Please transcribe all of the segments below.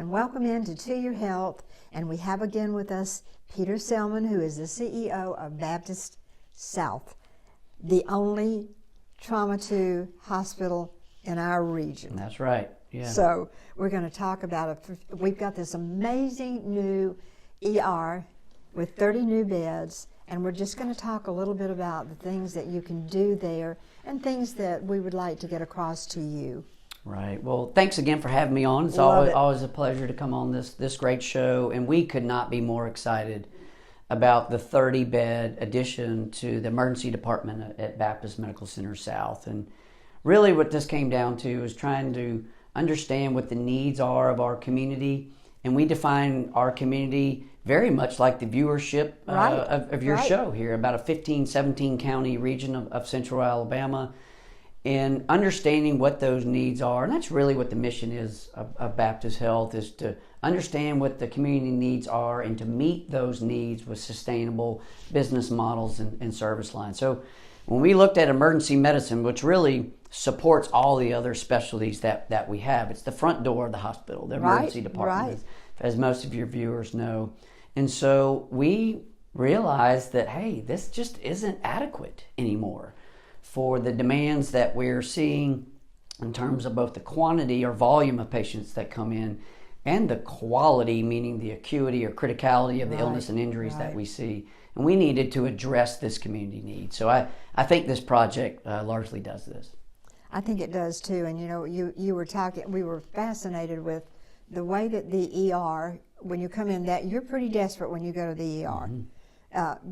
and welcome into To Your Health. And we have again with us Peter Selman, who is the CEO of Baptist South, the only Trauma 2 hospital in our region. That's right. Yeah. So we're going to talk about it. We've got this amazing new ER with 30 new beds, and we're just going to talk a little bit about the things that you can do there and things that we would like to get across to you. Right. Well, thanks again for having me on. It's always a pleasure to come on this great show, and we could not be more excited about the 30-bed addition to the emergency department at Baptist Medical Center South. And really what this came down to is trying to understand what the needs are of our community, and we define our community very much like the viewership of your show here, about a 15, 17 county region of central Alabama, and understanding what those needs are. And that's really what the mission is of Baptist Health, is to understand what the community needs are and to meet those needs with sustainable business models and service lines. So when we looked at emergency medicine, which really supports all the other specialties that we have, it's the front door of the hospital, the emergency department, as most of your viewers know. And so we realized that, hey, this just isn't adequate anymore for the demands that we're seeing in terms of both the quantity or volume of patients that come in and the quality, meaning the acuity or criticality of the illness and injuries that we see. And we needed to address this community need. So I think this project largely does this. I think it does too. And you know, you were talking, we were fascinated with the way that the ER, when you come in, that you're pretty desperate when you go to the ER. Mm-hmm.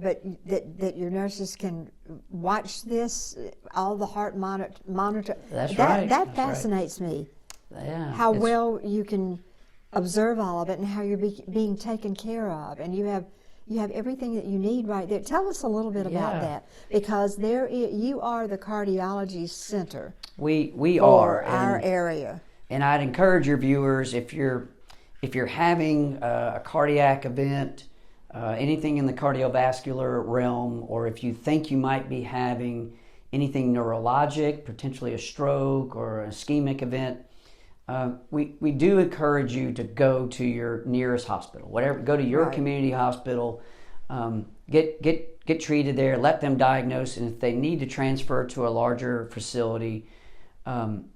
But that your nurses can watch this, all the heart monitor. That's right. That fascinates me. Yeah. How well you can observe all of it and how you're being taken care of, and you have everything that you need right there. Tell us a little bit about that, because you are the cardiology center. We for are our area. And I'd encourage your viewers, if you're having a cardiac event, anything in the cardiovascular realm, or if you think you might be having anything neurologic, potentially a stroke or an ischemic event, we do encourage you to go to your nearest hospital. Go to your community hospital, get treated there, let them diagnose, and if they need to transfer to a larger facility,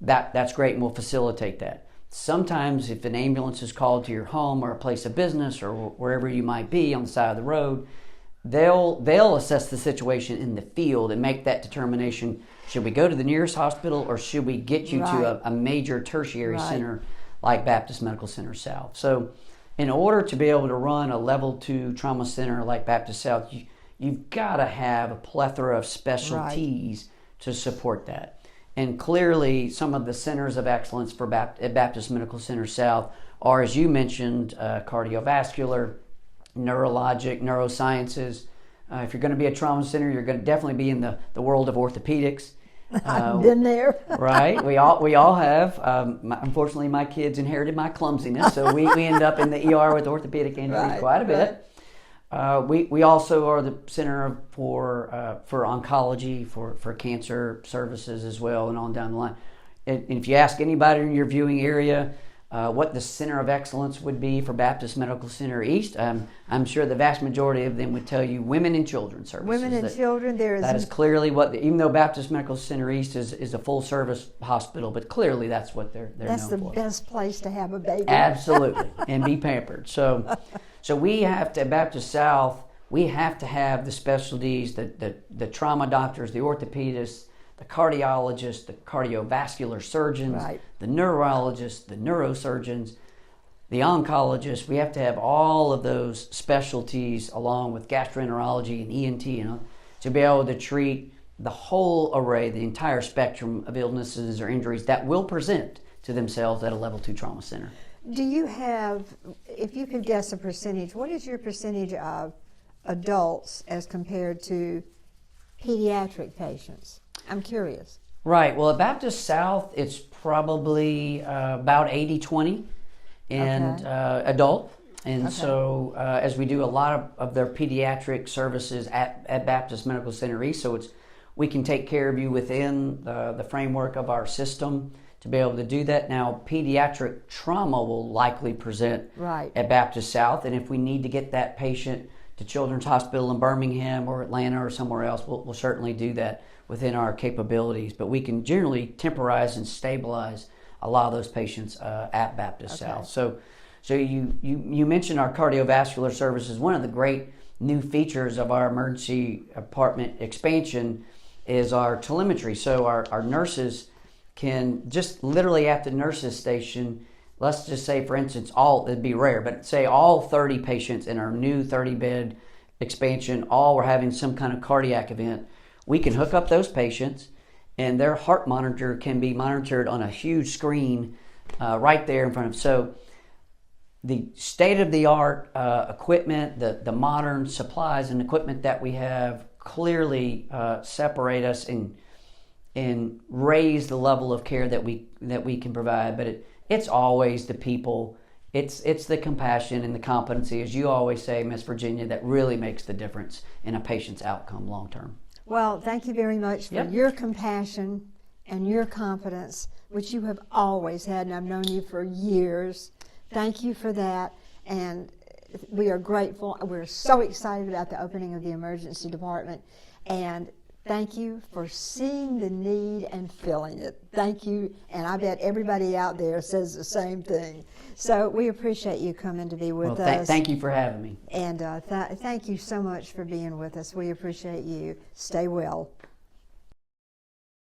that's great, and we'll facilitate that. Sometimes if an ambulance is called to your home or a place of business or wherever you might be on the side of the road, they'll assess the situation in the field and make that determination. Should we go to the nearest hospital, or should we get you to a major tertiary center like Baptist Medical Center South? So in order to be able to run a level 2 trauma center like Baptist South, you've got to have a plethora of specialties to support that. And clearly, some of the centers of excellence for at Baptist Medical Center South are, as you mentioned, cardiovascular, neurologic, neurosciences. If you're going to be a trauma center, you're going to definitely be in the world of orthopedics. I've been there. Right, we all have. Unfortunately, my kids inherited my clumsiness, so we end up in the ER with orthopedic injuries quite a bit. We also are the center for oncology, for cancer services as well, and on down the line. And if you ask anybody in your viewing area what the center of excellence would be for Baptist Medical Center East, I'm sure the vast majority of them would tell you women and children services. Women and children, that is clearly what, even though Baptist Medical Center East is a full service hospital, but clearly that's what they're known for. That's the best place to have a baby. Absolutely, and be pampered. So we have to, at Baptist South, we have to have the specialties, the trauma doctors, the orthopedists, the cardiologists, the cardiovascular surgeons, the neurologists, the neurosurgeons, the oncologists. We have to have all of those specialties along with gastroenterology and ENT to be able to treat the whole array, the entire spectrum of illnesses or injuries that will present to themselves at a level 2 trauma center. Do you have, if you could guess a percentage, what is your percentage of adults as compared to pediatric patients? I'm curious. Right. Well, at Baptist South, it's probably about 80-20 and adult. And so as we do a lot of their pediatric services at Baptist Medical Center East, so we can take care of you within the framework of our system to be able to do that. Now, pediatric trauma will likely present Right. at Baptist South, and if we need to get that patient to Children's Hospital in Birmingham or Atlanta or somewhere else, we'll certainly do that within our capabilities. But we can generally temporize and stabilize a lot of those patients at Baptist South. So you mentioned our cardiovascular services. One of the great new features of our emergency department expansion is our telemetry. So our nurses can just literally at the nurses station, let's just say, for instance, it'd be rare, but say all 30 patients in our new 30-bed expansion, all were having some kind of cardiac event. We can hook up those patients, and their heart monitor can be monitored on a huge screen right there in front of them. So the state-of-the-art equipment, the modern supplies and equipment that we have clearly separate us and raise the level of care that we can provide. But it's always the people, it's the compassion and the competency, as you always say, Miss Virginia, that really makes the difference in a patient's outcome long term. Well, thank you very much for your compassion and your competence, which you have always had, and I've known you for years. Thank you for that, and we are grateful. We're so excited about the opening of the emergency department, and thank you for seeing the need and filling it. Thank you, and I bet everybody out there says the same thing. So we appreciate you coming to be with us. Thank you for having me. And thank you so much for being with us. We appreciate you. Stay well.